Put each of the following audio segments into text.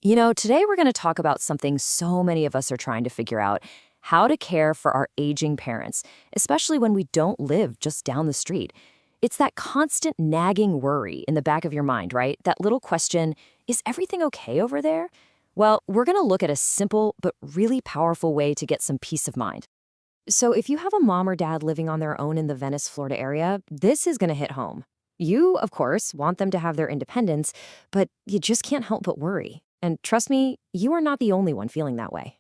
Today we're going to talk about something so many of us are trying to figure out: how to care for our aging parents, especially when we don't live just down the street. It's that constant nagging worry in the back of your mind, right? That little question: is everything okay over there? Well, we're going to look at a simple but really powerful way to get some peace of mind. So, if you have a mom or dad living on their own in the Venice, Florida area, this is going to hit home. You, of course, want them to have their independence, but you just can't help but worry. And trust me, you are not the only one feeling that way.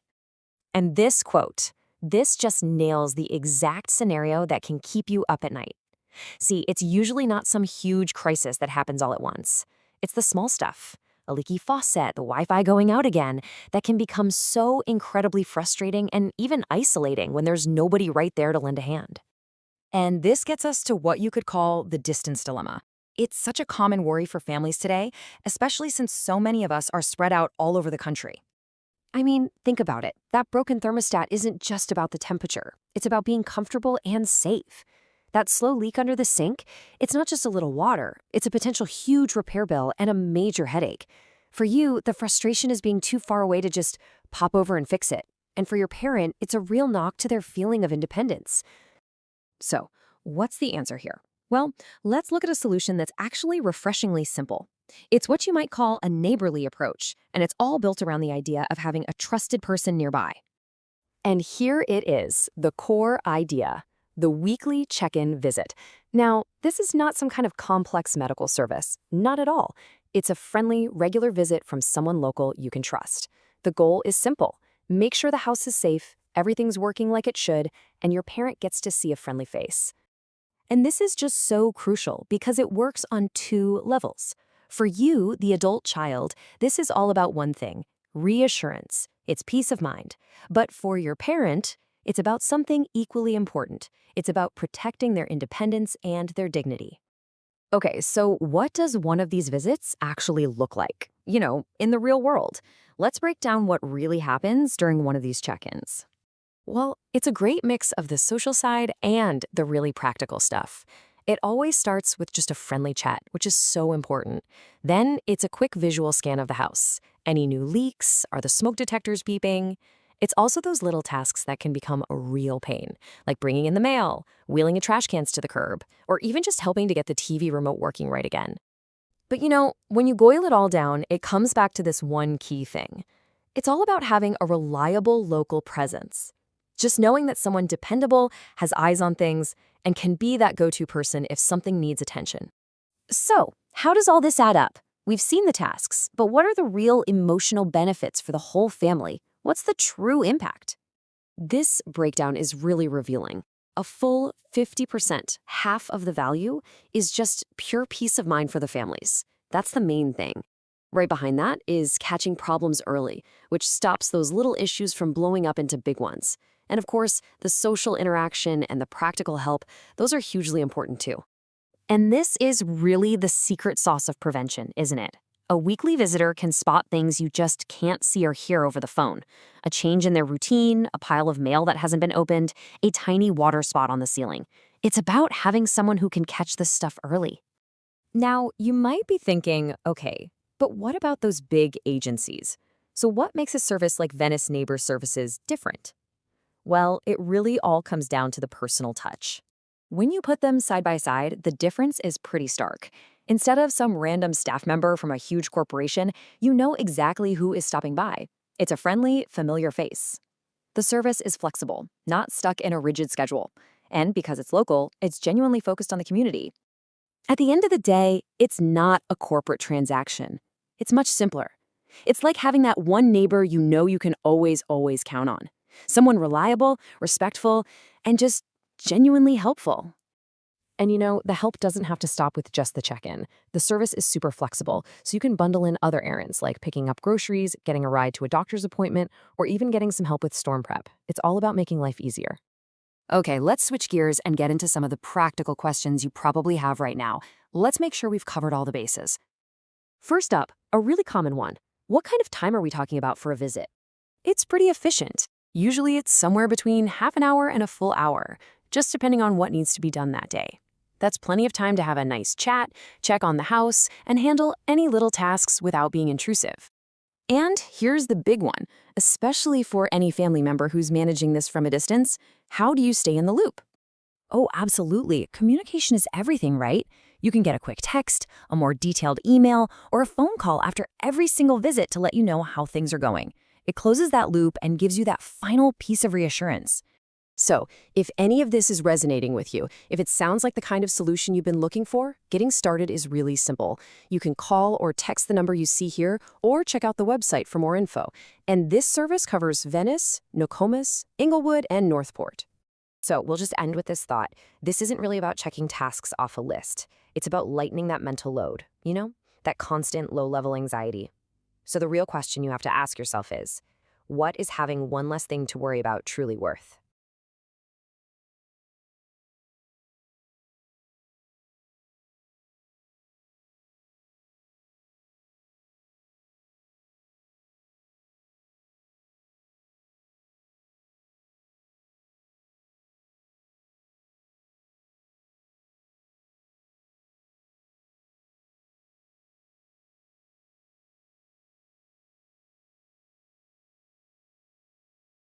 And this quote, this just nails the exact scenario that can keep you up at night. See, it's usually not some huge crisis that happens all at once. It's the small stuff: a leaky faucet, the Wi-Fi going out again, that can become so incredibly frustrating and even isolating when there's nobody right there to lend a hand. And this gets us to what you could call the distance dilemma. It's such a common worry for families today, especially since so many of us are spread out all over the country. I mean, think about it. That broken thermostat isn't just about the temperature. It's about being comfortable and safe. That slow leak under the sink, it's not just a little water. It's a potential huge repair bill and a major headache. For you, the frustration is being too far away to just pop over and fix it. And for your parent, it's a real knock to their feeling of independence. So, what's the answer here? Well, let's look at a solution that's actually refreshingly simple. It's what you might call a neighborly approach, and it's all built around the idea of having a trusted person nearby. And here it is, the core idea: the weekly check-in visit. Now, this is not some kind of complex medical service, not at all. It's a friendly, regular visit from someone local you can trust. The goal is simple: make sure the house is safe, everything's working like it should, and your parent gets to see a friendly face. And this is just so crucial because it works on two levels. For you, the adult child, this is all about one thing: reassurance. It's peace of mind. But for your parent, it's about something equally important. It's about protecting their independence and their dignity. Okay, so what does one of these visits actually look like? In the real world. Let's break down what really happens during one of these check-ins. Well, it's a great mix of the social side and the really practical stuff. It always starts with just a friendly chat, which is so important. Then it's a quick visual scan of the house. Any new leaks? Are the smoke detectors beeping? It's also those little tasks that can become a real pain, like bringing in the mail, wheeling a trash cans to the curb, or even just helping to get the TV remote working right again. But when you boil it all down, it comes back to this one key thing. It's all about having a reliable local presence. Just knowing that someone dependable has eyes on things and can be that go-to person if something needs attention. So, how does all this add up? We've seen the tasks, but what are the real emotional benefits for the whole family? What's the true impact? This breakdown is really revealing. A full 50%, half of the value, is just pure peace of mind for the families. That's the main thing. Right behind that is catching problems early, which stops those little issues from blowing up into big ones. And of course, the social interaction and the practical help, those are hugely important too. And this is really the secret sauce of prevention, isn't it? A weekly visitor can spot things you just can't see or hear over the phone: a change in their routine, a pile of mail that hasn't been opened, a tiny water spot on the ceiling. It's about having someone who can catch this stuff early. Now, you might be thinking, okay, but what about those big agencies? So what makes a service like Venice Neighbor Services different? Well, it really all comes down to the personal touch. When you put them side by side, the difference is pretty stark. Instead of some random staff member from a huge corporation, you know exactly who is stopping by. It's a friendly, familiar face. The service is flexible, not stuck in a rigid schedule. And because it's local, it's genuinely focused on the community. At the end of the day, it's not a corporate transaction. It's much simpler. It's like having that one neighbor you can always count on. Someone reliable, respectful, and just genuinely helpful. And the help doesn't have to stop with just the check-in. The service is super flexible, so you can bundle in other errands like picking up groceries, getting a ride to a doctor's appointment, or even getting some help with storm prep. It's all about making life easier. Okay, let's switch gears and get into some of the practical questions you probably have right now. Let's make sure we've covered all the bases. First up, a really common one: what kind of time are we talking about for a visit? It's pretty efficient. Usually it's somewhere between half an hour and a full hour, just depending on what needs to be done that day. That's plenty of time to have a nice chat, check on the house, and handle any little tasks without being intrusive. And here's the big one, especially for any family member who's managing this from a distance. How do you stay in the loop? Oh, absolutely. Communication is everything, right? You can get a quick text, a more detailed email, or a phone call after every single visit to let you know how things are going. It closes that loop and gives you that final piece of reassurance. So, if any of this is resonating with you, if it sounds like the kind of solution you've been looking for, getting started is really simple. You can call or text the number you see here, or check out the website for more info. And this service covers Venice, Nokomis, Inglewood, and Northport. So we'll just end with this thought. This isn't really about checking tasks off a list. It's about lightening that mental load, that constant low-level anxiety. So the real question you have to ask yourself is, what is having one less thing to worry about truly worth?